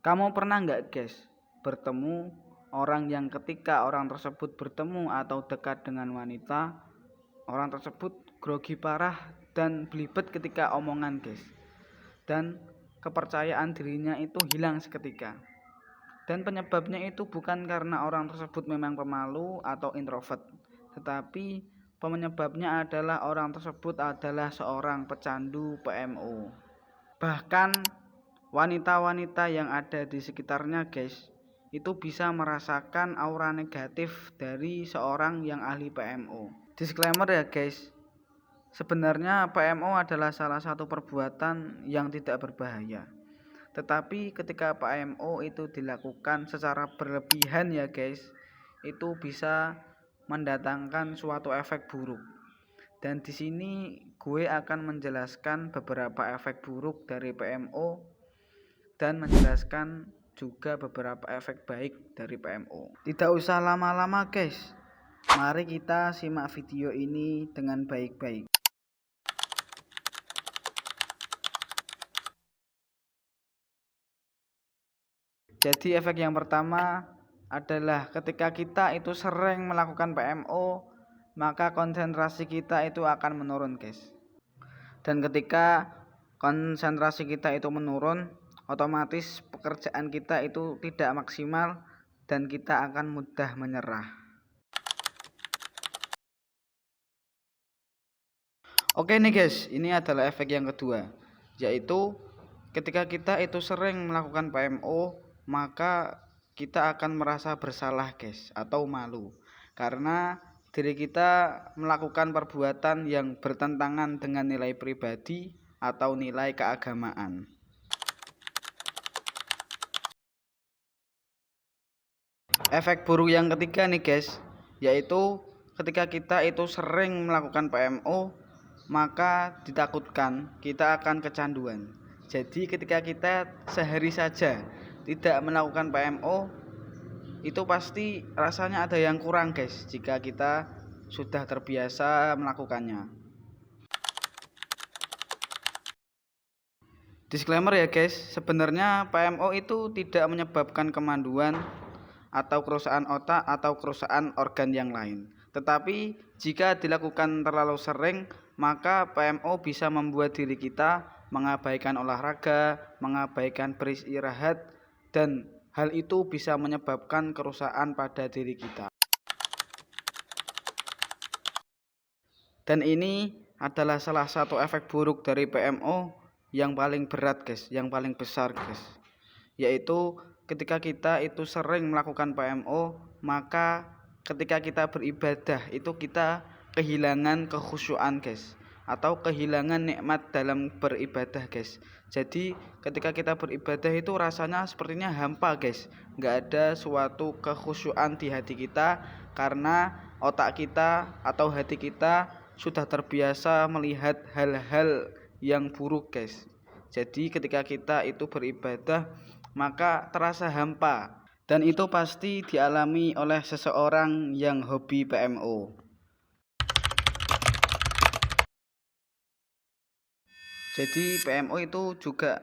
Kamu pernah nggak guys bertemu orang yang ketika orang tersebut bertemu atau dekat dengan wanita, orang tersebut grogi parah dan belibet ketika omongan guys, dan kepercayaan dirinya itu hilang seketika. Dan penyebabnya itu bukan karena orang tersebut memang pemalu atau introvert, tetapi penyebabnya adalah orang tersebut adalah seorang pecandu PMO. Bahkan wanita-wanita yang ada di sekitarnya guys, itu bisa merasakan aura negatif dari seorang yang ahli PMO. Disclaimer ya guys, sebenarnya PMO adalah salah satu perbuatan yang tidak berbahaya. Tetapi ketika PMO itu dilakukan secara berlebihan ya guys, itu bisa mendatangkan suatu efek buruk. Dan di sini gue akan menjelaskan beberapa efek buruk dari PMO dan menjelaskan juga beberapa efek baik dari PMO. Tidak usah lama-lama guys, mari kita simak video ini dengan baik-baik. Jadi efek yang pertama adalah ketika kita itu sering melakukan PMO, maka konsentrasi kita itu akan menurun guys. Dan ketika konsentrasi kita itu menurun, otomatis pekerjaan kita itu tidak maksimal dan kita akan mudah menyerah. Oke nih guys, ini adalah efek yang kedua, yaitu ketika kita itu sering melakukan PMO, maka kita akan merasa bersalah guys, atau malu, karena diri kita melakukan perbuatan yang bertentangan dengan nilai pribadi atau nilai keagamaan. Efek buruk yang ketiga nih guys, yaitu ketika kita itu sering melakukan PMO, maka ditakutkan kita akan kecanduan. Jadi ketika kita sehari saja tidak melakukan PMO, itu pasti rasanya ada yang kurang guys jika kita sudah terbiasa melakukannya. Disclaimer ya guys, sebenarnya PMO itu tidak menyebabkan kemanduan atau kerusakan otak atau kerusakan organ yang lain. Tetapi jika dilakukan terlalu sering, maka PMO bisa membuat diri kita mengabaikan olahraga, mengabaikan beristirahat, dan hal itu bisa menyebabkan kerusakan pada diri kita. Dan ini adalah salah satu efek buruk dari PMO yang paling berat guys, yang paling besar guys, yaitu ketika kita itu sering melakukan PMO, maka ketika kita beribadah itu kita kehilangan kekhusyuan guys, atau kehilangan nikmat dalam beribadah guys. Jadi ketika kita beribadah itu rasanya sepertinya hampa guys, nggak ada suatu kekhusyuan di hati kita, karena otak kita atau hati kita sudah terbiasa melihat hal-hal yang buruk guys. Jadi ketika kita itu beribadah, maka terasa hampa, dan itu pasti dialami oleh seseorang yang hobi PMO. Jadi PMO itu juga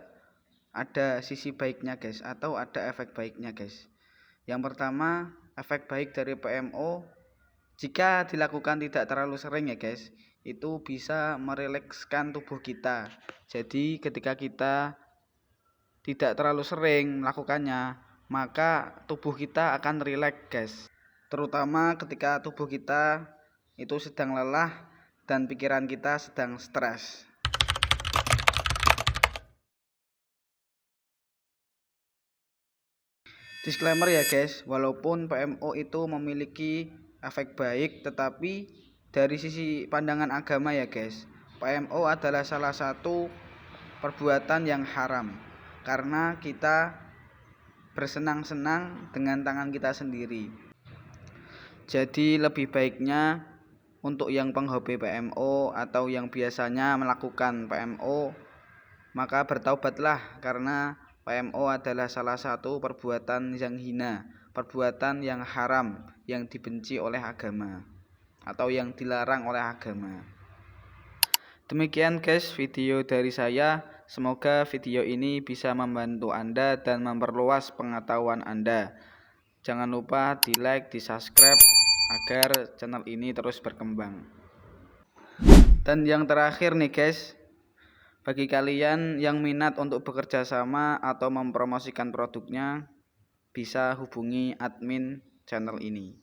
ada sisi baiknya guys, atau ada efek baiknya guys. Yang pertama, efek baik dari PMO jika dilakukan tidak terlalu sering ya guys, itu bisa merilekskan tubuh kita. Jadi ketika kita tidak terlalu sering melakukannya, maka tubuh kita akan rileks guys. Terutama ketika tubuh kita itu sedang lelah dan pikiran kita sedang stres. Disclaimer ya guys, walaupun PMO itu memiliki efek baik, tetapi dari sisi pandangan agama ya guys, PMO adalah salah satu perbuatan yang haram, karena kita bersenang-senang dengan tangan kita sendiri. Jadi lebih baiknya untuk yang penghobi PMO atau yang biasanya melakukan PMO, maka bertaubatlah, karena PMO adalah salah satu perbuatan yang hina, perbuatan yang haram, yang dibenci oleh agama atau yang dilarang oleh agama. Demikian guys video dari saya. Semoga video ini bisa membantu Anda dan memperluas pengetahuan Anda. Jangan lupa di like, di subscribe agar channel ini terus berkembang. Dan yang terakhir nih guys, bagi kalian yang minat untuk bekerja sama atau mempromosikan produknya, bisa hubungi admin channel ini.